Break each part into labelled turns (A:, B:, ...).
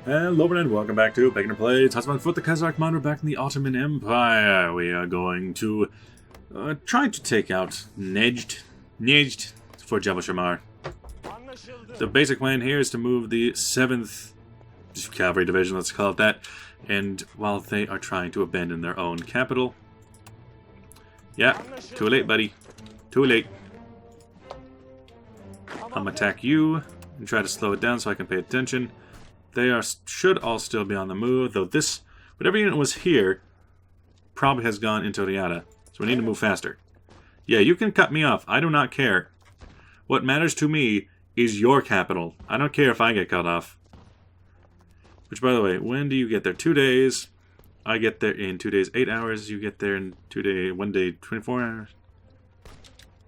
A: Hello and welcome back to Bacon and Play Ottoman Empire, the Kaisereich We're back in the Ottoman Empire. We are going to try to take out Nejd for Jabal Shammar. The basic plan here is to move the 7th Cavalry Division, let's call it that, and while they are trying to abandon their own capital. Yeah, too late, buddy. Too late. I'm gonna attack you and try to slow it down so I can pay attention. They should all still be on the move, though whatever unit was here, probably has gone into Riyadh. So we need to move faster. Yeah, you can cut me off. I do not care. What matters to me is your capital. I don't care if I get cut off. Which, by the way, when do you get there? 2 days. I get there in 2 days, 8 hours. You get there in 1 day, 24 hours.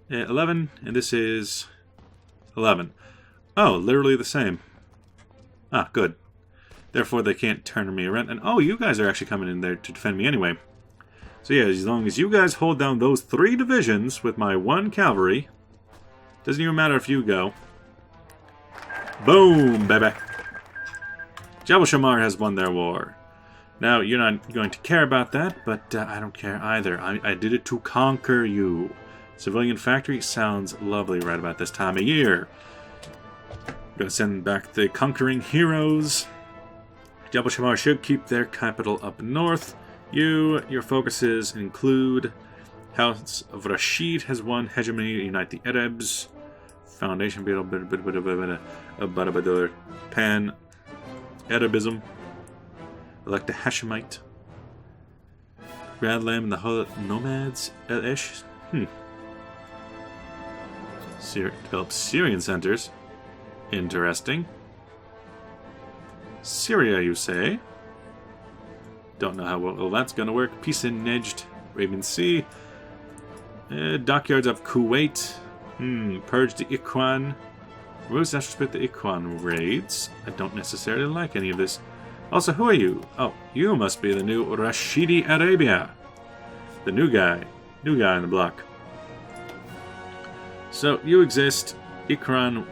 A: 11, and this is 11. Oh, literally the same. Ah, good. Therefore, they can't turn me around. And, oh, you guys are actually coming in there to defend me anyway. So, yeah, as long as you guys hold down those 3 divisions with my 1 cavalry, doesn't even matter if you go. Boom, baby. Jabal Shammar has won their war. Now, you're not going to care about that, but I don't care either. I did it to conquer you. Civilian factory sounds lovely right about this time of year. Gonna send back the conquering heroes. Jabal Shammar should keep their capital up north. Your focuses include House of Rashid has won hegemony, unite the Arabs. Foundation Pan Arabism. Elect a Hashemite. Grand Lamb and the Nomads El-Ish. Develop Syrian centers. Interesting. Syria, you say? Don't know how well that's going to work. Peace in Nejd, Arabian Sea. Dockyards of Kuwait. Purge the Ikhwan. Rose after split the Ikhwan raids. I don't necessarily like any of this. Also, who are you? Oh, you must be the new Rashidi Arabia. The new guy. New guy on the block. So, you exist. Ikhwan,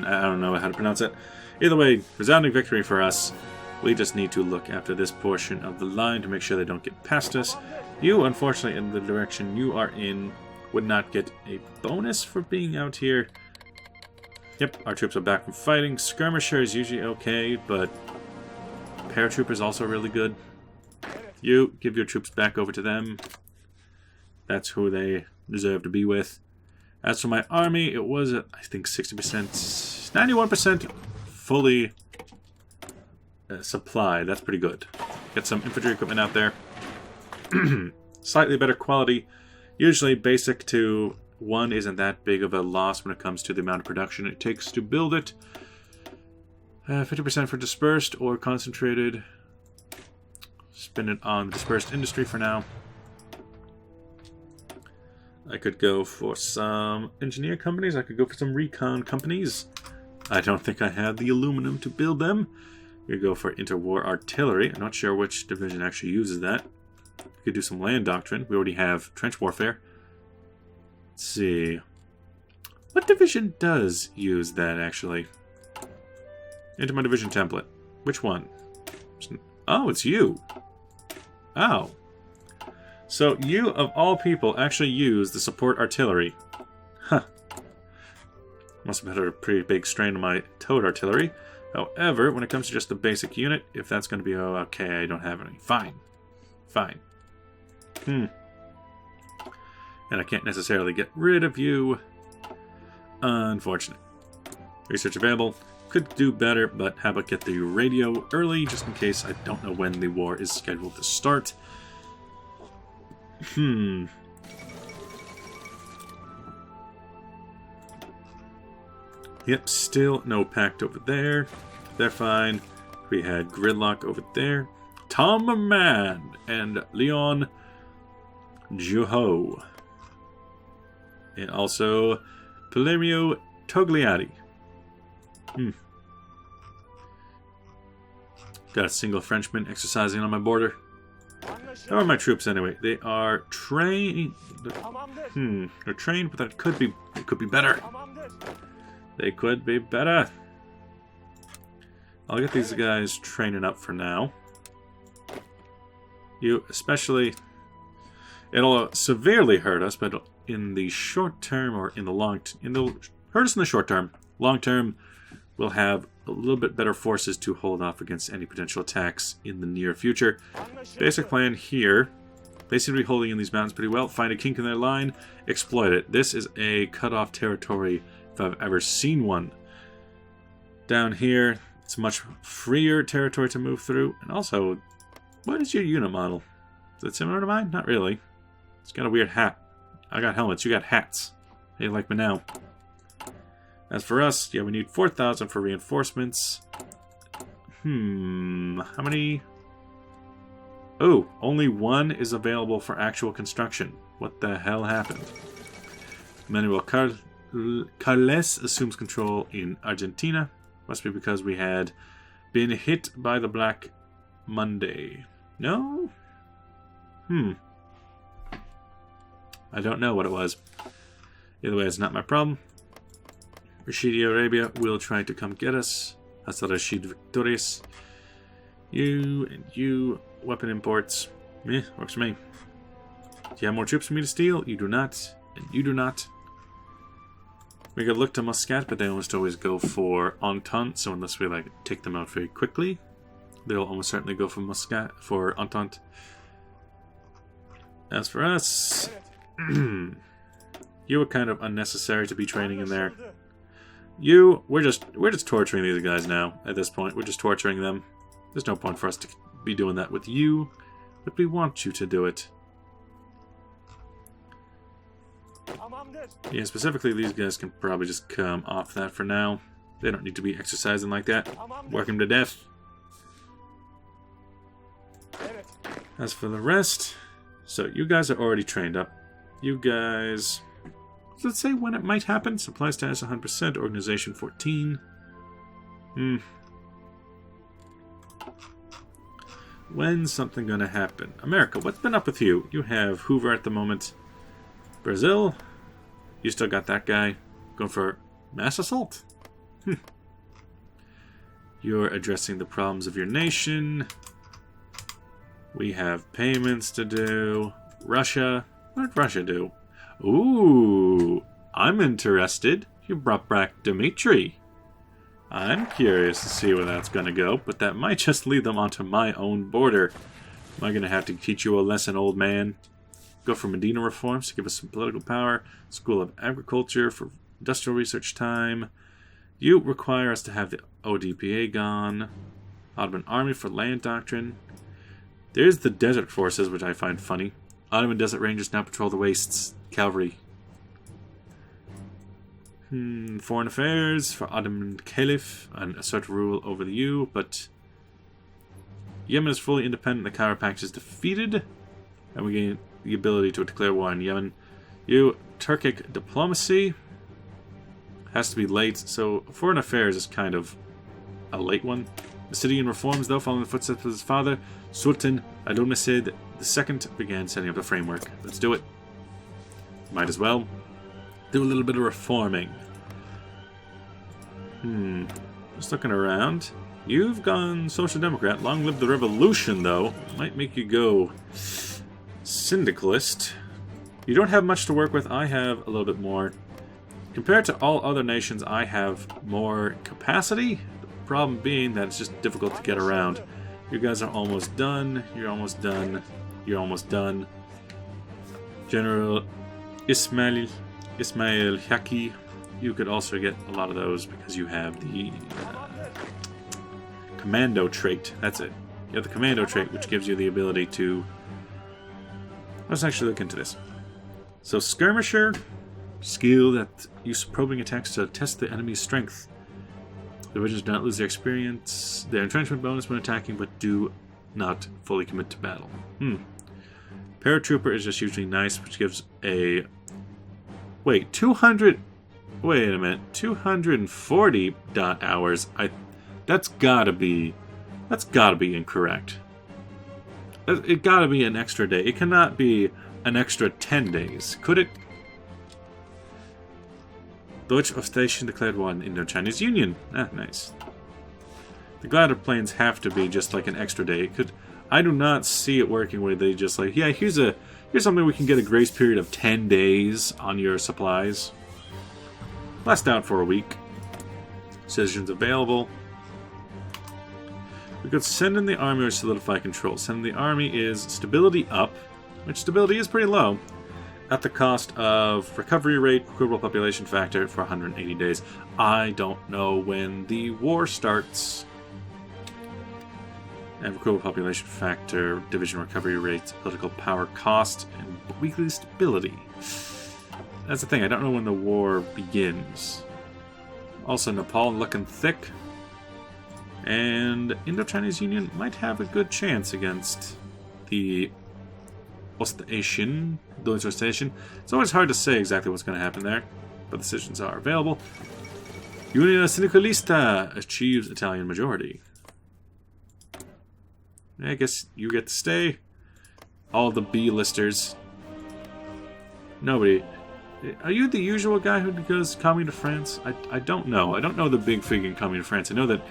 A: I don't know how to pronounce it. Either way, resounding victory for us. We just need to look after this portion of the line to make sure they don't get past us. You, unfortunately, in the direction you are in, would not get a bonus for being out here. Yep, our troops are back from fighting. Skirmisher is usually okay, but paratrooper is also really good. You, give your troops back over to them. That's who they deserve to be with. As for my army, it was, I think, 60%, 91% fully supplied. That's pretty good. Get some infantry equipment out there. Slightly better quality. Usually basic to 1 isn't that big of a loss when it comes to the amount of production it takes to build it. 50% for dispersed or concentrated. Spend it on the dispersed industry for now. I could go for some engineer companies. I could go for some recon companies. I don't think I have the aluminum to build them. We could go for interwar artillery. I'm not sure which division actually uses that. We could do some land doctrine. We already have trench warfare. Let's see. What division does use that, actually? Enter my division template. Which one? Oh, it's you. Oh. So, you, of all people, actually use the support artillery. Huh. Must have had a pretty big strain on my towed artillery. However, when it comes to just the basic unit, if that's going to be, oh, okay, I don't have any. Fine. Fine. And I can't necessarily get rid of you. Unfortunate. Research available. Could do better, but how about get the radio early, just in case I don't know when the war is scheduled to start. Yep, still no pact over there. They're fine. We had gridlock over there. Tom Man and Leon Juho. And also Valerio Togliatti. Got a single Frenchman exercising on my border. How are my troops anyway? They are trained. They're trained, but it could be better. They could be better. I'll get these guys training up for now. You especially... It'll severely hurt us, but in the short term, or in the long... It'll hurt us in the short term. Long term, we'll have a little bit better forces to hold off against any potential attacks in the near future. Basic plan here. They seem to be holding in these mountains pretty well. Find a kink in their line, exploit it. This is a cut-off territory if I've ever seen one. Down here, it's a much freer territory to move through. And also, what is your unit model? Is it similar to mine? Not really. It's got a weird hat. I got helmets, you got hats. How you like me now? As for us, yeah, we need 4,000 for reinforcements. How many? Oh, only one is available for actual construction. What the hell happened? Manuel Carles assumes control in Argentina. Must be because we had been hit by the Black Monday. No? I don't know what it was. Either way, it's not my problem. Rashidi Arabia will try to come get us. Hasta Rashid victorious. You and you, weapon imports. Works for me. Do you have more troops for me to steal? You do not. And you do not. We could look to Muscat, but they almost always go for Entente, so unless we take them out very quickly, they'll almost certainly go for Muscat, for Entente. As for us, you were kind of unnecessary to be training in there. We're just torturing these guys now. At this point, we're just torturing them. There's no point for us to be doing that with you, but we want you to do it. Yeah, specifically, these guys can probably just come off that for now. They don't need to be exercising like that. Work them to death. As for the rest, so you guys are already trained up. You guys, let's say when it might happen. Supply status 100%, organization 14. When's something gonna happen? America, what's been up with you? You have Hoover at the moment. Brazil, you still got that guy going for mass assault. You're addressing the problems of your nation. We have payments to do. Russia, what did Russia do? Ooh, I'm interested. You brought back Dmitri. I'm curious to see where that's going to go, but that might just lead them onto my own border. Am I going to have to teach you a lesson, old man? Go for Medina reforms to give us some political power. School of Agriculture for industrial research time. You require us to have the ODPA gone. Ottoman Army for land doctrine. There's the desert forces, which I find funny. Ottoman Desert Rangers now patrol the wastes. Cavalry. Foreign affairs for Ottoman Caliph and assert rule over the EU, but Yemen is fully independent. The Cairo Pact is defeated, and we gain the ability to declare war on Yemen. Turkic diplomacy has to be late, so foreign affairs is kind of a late one. Macedonia reforms, though, following the footsteps of his father, Sultan Abdulmecid II began setting up the framework. Let's do it. Might as well do a little bit of reforming. Just looking around. You've gone Social Democrat. Long live the revolution, though. Might make you go Syndicalist. You don't have much to work with. I have a little bit more. Compared to all other nations, I have more capacity. The problem being that it's just difficult to get around. You guys are almost done. You're almost done. You're almost done. General Ismail Haki. You could also get a lot of those because you have the commando trait. That's it. You have the commando trait, which gives you the ability to... Let's actually look into this. So, skirmisher, skill that uses probing attacks to test the enemy's strength. The Divisions do not lose their experience, their entrenchment bonus when attacking, but do not fully commit to battle. Paratrooper is just usually nice, which gives a... Wait, 200... Wait a minute. 240 dot hours. That's gotta be incorrect. It gotta be an extra day. It cannot be an extra 10 days. Could it? Deutsche Ostation declared war in the Indo-Chinese Union. Ah, nice. The glider planes have to be just like an extra day. It could, I do not see it working where they just like, yeah, here's something we can get a grace period of 10 days on your supplies. Last out for a week. Citizens available. We could send in the army or solidify control. Send in the army is stability up, which stability is pretty low, at the cost of recovery rate, equivalent population factor for 180 days. I don't know when the war starts. And equivalent population factor, division recovery rates, political power cost, and weekly stability. That's the thing, I don't know when the war begins. Also, Nepal looking thick. And Indo-Chinese Union might have a good chance against the Ostation. It's always hard to say exactly what's going to happen there, but decisions are available. Unione Sindicalista achieves Italian majority. I guess you get to stay. All the B-listers. Nobody. Are you the usual guy who goes coming to France? I don't know. I don't know the big figure in coming to France. I know that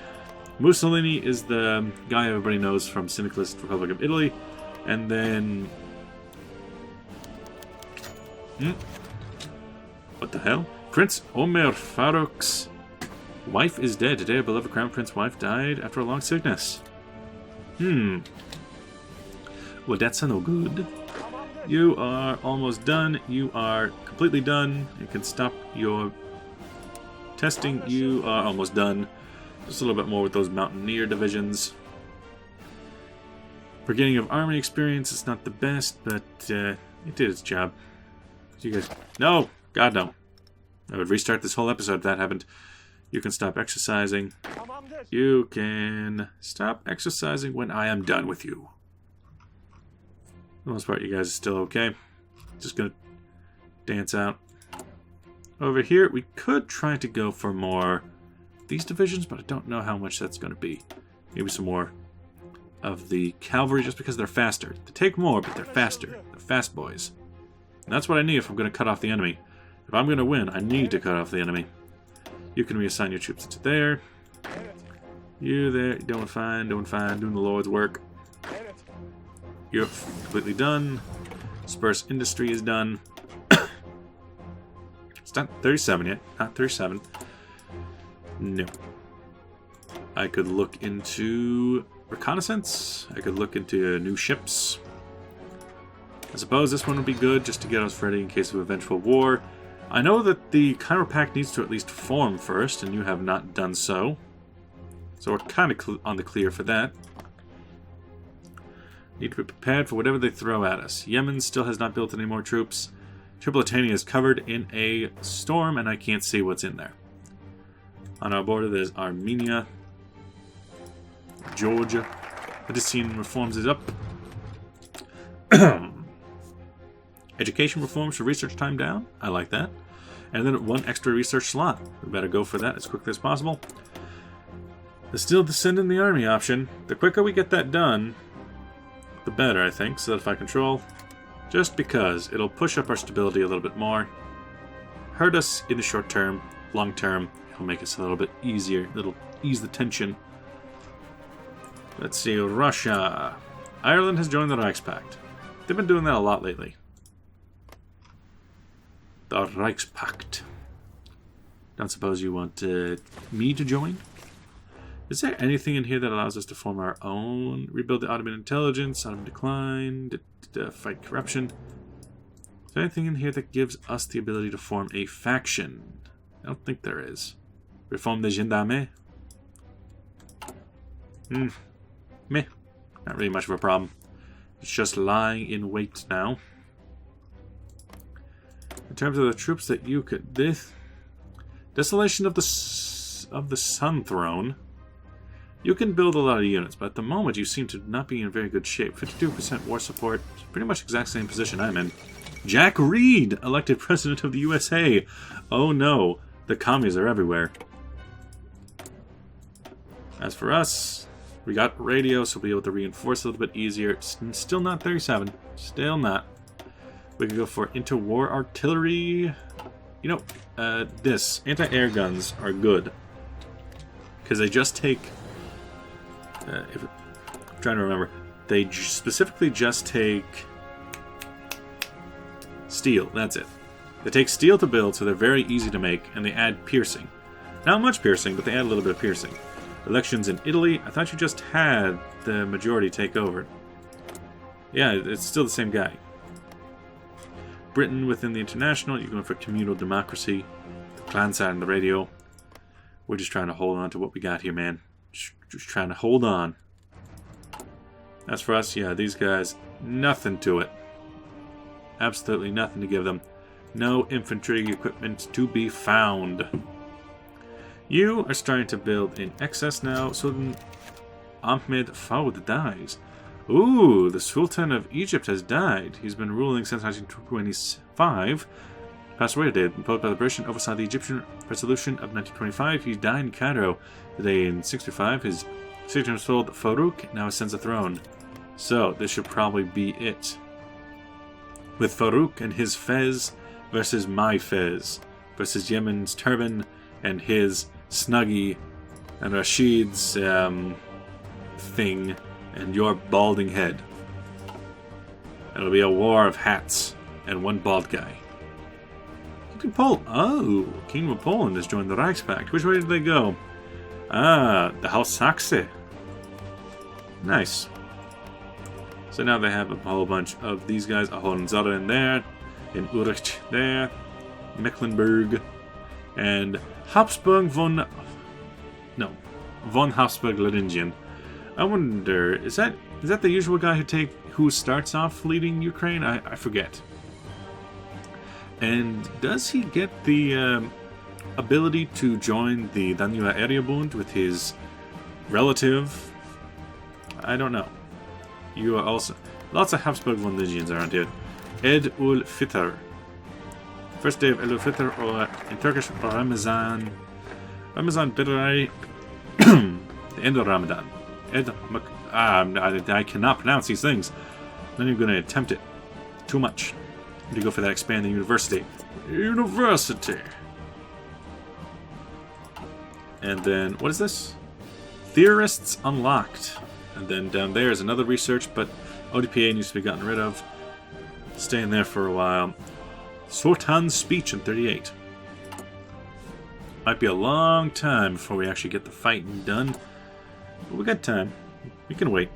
A: Mussolini is the guy everybody knows from Syndicalist Republic of Italy. And then... What the hell? Prince Omer Farouk's wife is dead. Today, a beloved Crown Prince wife died after a long sickness. Well, that's no good. You are almost done. You are completely done. You can stop your testing. You are almost done. Just a little bit more with those Mountaineer divisions. Beginning of army experience is not the best, but it did its job. You guys... No! God, no. I would restart this whole episode if that happened. You can stop exercising. You can stop exercising when I am done with you. For the most part, you guys are still okay. Just gonna dance out. Over here, we could try to go for more these divisions, but I don't know how much that's going to be. Maybe some more of the cavalry, just because they're faster. They take more, but they're faster. They're fast boys. And that's what I need if I'm going to cut off the enemy. If I'm going to win, I need to cut off the enemy. You can reassign your troops into there. You there, doing fine, doing the Lord's work. You're completely done. Disperse industry is done. It's not 37 yet, not 37. No. I could look into reconnaissance. I could look into new ships. I suppose this one would be good just to get us ready in case of eventual war. I know that the Cairo Pact needs to at least form first, and you have not done so. So we're kind of on the clear for that. Need to be prepared for whatever they throw at us. Yemen still has not built any more troops. Tripolitania is covered in a storm, and I can't see what's in there. On our border, there's Armenia, Georgia. Medicine reforms is up. Education reforms for research time down. I like that. And then one extra research slot. We better go for that as quickly as possible. There's still the send in the army option. The quicker we get that done, the better, I think. Solidify control. Just because it'll push up our stability a little bit more. Hurt us in the short term. Long term, it'll make us a little bit easier. It'll ease the tension. Let's see. Russia. Ireland has joined the Reichspakt. They've been doing that a lot lately. The Reichspakt. Don't suppose you want me to join? Is there anything in here that allows us to form our own? Rebuild the Ottoman intelligence, Ottoman decline, fight corruption. Is there anything in here that gives us the ability to form a faction? I don't think there is. Reform the gendarme? Meh. Not really much of a problem. It's just lying in wait now. In terms of the troops that you could... Desolation of the Sun Throne. You can build a lot of units, but at the moment you seem to not be in very good shape. 52% war support. Pretty much exact same position I'm in. Jack Reed, elected president of the USA. Oh no, the commies are everywhere. As for us, we got radio, so we'll be able to reinforce a little bit easier. Still not 37. Still not. We can go for interwar artillery. You know, this. Anti-air guns are good. Because they just take I'm trying to remember. They specifically just take steel. That's it. They take steel to build, so they're very easy to make, and they add piercing. Not much piercing, but they add a little bit of piercing. Elections in Italy. I thought you just had the majority take over. Yeah, it's still the same guy. Britain within the international. You're going for communal democracy. The clans are on the radio. We're just trying to hold on to what we got here, man. Just trying to hold on. As for us, yeah, these guys, nothing to it. Absolutely nothing to give them. No infantry equipment to be found. You are starting to build in excess now. Sultan Ahmed Fawd dies. Ooh, the Sultan of Egypt has died. He's been ruling since 1925. Passed away today, imposed by the British and oversaw the Egyptian Resolution of 1925. He died in Cairo today in 65. His signature was told Farouk now ascends the throne. So, this should probably be it. With Farouk and his fez versus my fez. Versus Yemen's turban and his snuggie. And Rashid's thing. And your balding head. It'll be a war of hats. And one bald guy. King of Poland. Oh, King of Poland has joined the Reichspakt. Which way did they go? Ah, the House Saxe. Nice. So now they have a whole bunch of these guys. A Hohenzollern in there. In Utrecht there. Mecklenburg. And Habsburg von Habsburg-Lothringen. I wonder, is that the usual guy who starts off leading Ukraine? I forget. And does he get the ability to join the Danube Erebund with his relative? I don't know. You are also... Lots of Habsburg von Legions around here. Eid ul Fitr. First day of Eid ul Fitr, or in Turkish, Ramazan. Ramazan Birai. The end of Ramadan. I cannot pronounce these things. I'm not even going to attempt it. Too much. I'm going to go for that expanding university. University! And then, what is this? Theorists unlocked. And then down there is another research, but ODPA needs to be gotten rid of. Staying there for a while. Sultan's speech in 38. Might be a long time before we actually get the fighting done. But we got time. We can wait.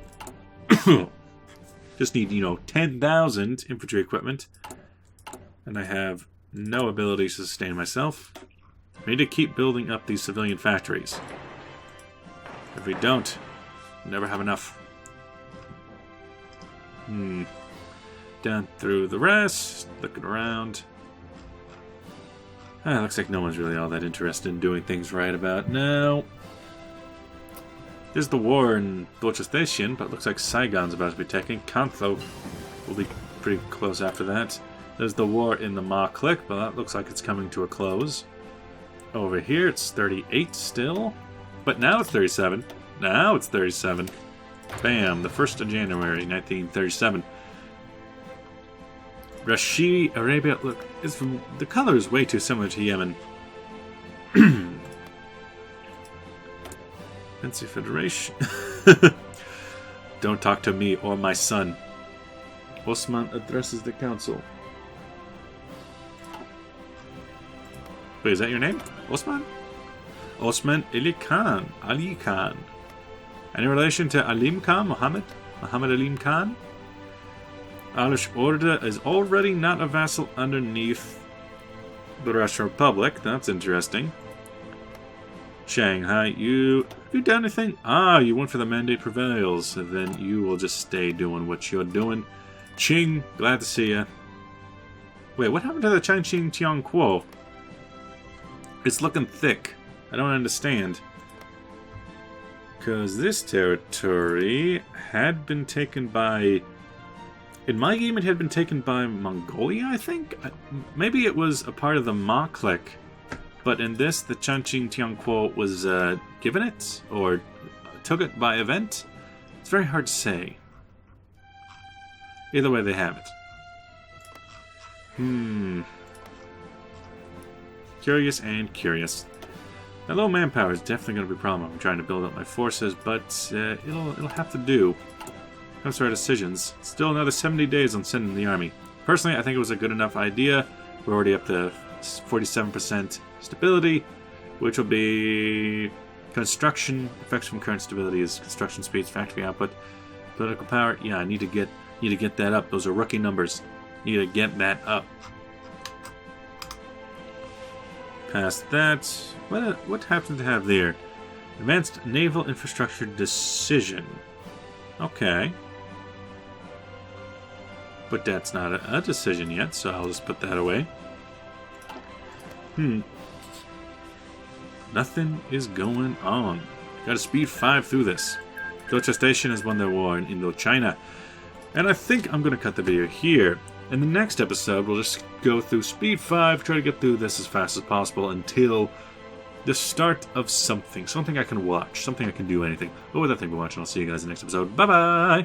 A: Just need, 10,000 infantry equipment. And I have no ability to sustain myself. We need to keep building up these civilian factories. If we don't, we'll never have enough. Down through the rest. Looking around. Looks like no one's really all that interested in doing things right about now. There's the war in Balochistan, but it looks like Saigon's about to be taken. Kantho will be pretty close after that. There's the war in the Ma Click, but that looks like it's coming to a close. Over here, it's 38 still. But now it's 37. Now it's 37. Bam, the 1st of January, 1937. Rashidi, Arabia, look, the color is way too similar to Yemen. Fancy Federation. Don't talk to me or my son. Osman addresses the council. Wait, is that your name? Osman? Osman Ali Khan. Ali Khan. Any relation to Alim Khan? Muhammad Alim Khan? Alish Orda is already not a vassal underneath the Russian Republic. That's interesting. Shanghai, you done anything? Ah, you went for the mandate prevails. Then you will just stay doing what you're doing. Qing, glad to see ya. Wait, what happened to the Changqing Tianquo? It's looking thick. I don't understand. Because this territory had been taken by... In my game, it had been taken by Mongolia, I think? Maybe it was a part of the Ma Click. But in this, the Changqing Tianquo was given it? Or took it by event? It's very hard to say. Either way, they have it. Curious and curious. Now, low manpower is definitely going to be a problem. I'm trying to build up my forces, but it'll have to do. Comes to our decisions. Still another 70 days on sending the army. Personally, I think it was a good enough idea. We're already up to 47% stability, which will be construction effects from current stability is construction speeds, factory output, political power. Yeah, I need to get that up. Those are rookie numbers. Need to get that up. Past that, what happens to have there? Advanced naval infrastructure decision. Okay. But that's not a decision yet, so I'll just put that away. Nothing is going on. Got a speed 5 through this. Docha Station has won their war in Indochina. And I think I'm going to cut the video here. In the next episode, we'll just go through speed 5, try to get through this as fast as possible until the start of something. Something I can watch. Something I can do anything. But with that, thank you for watching. I'll see you guys in the next episode. Bye-bye!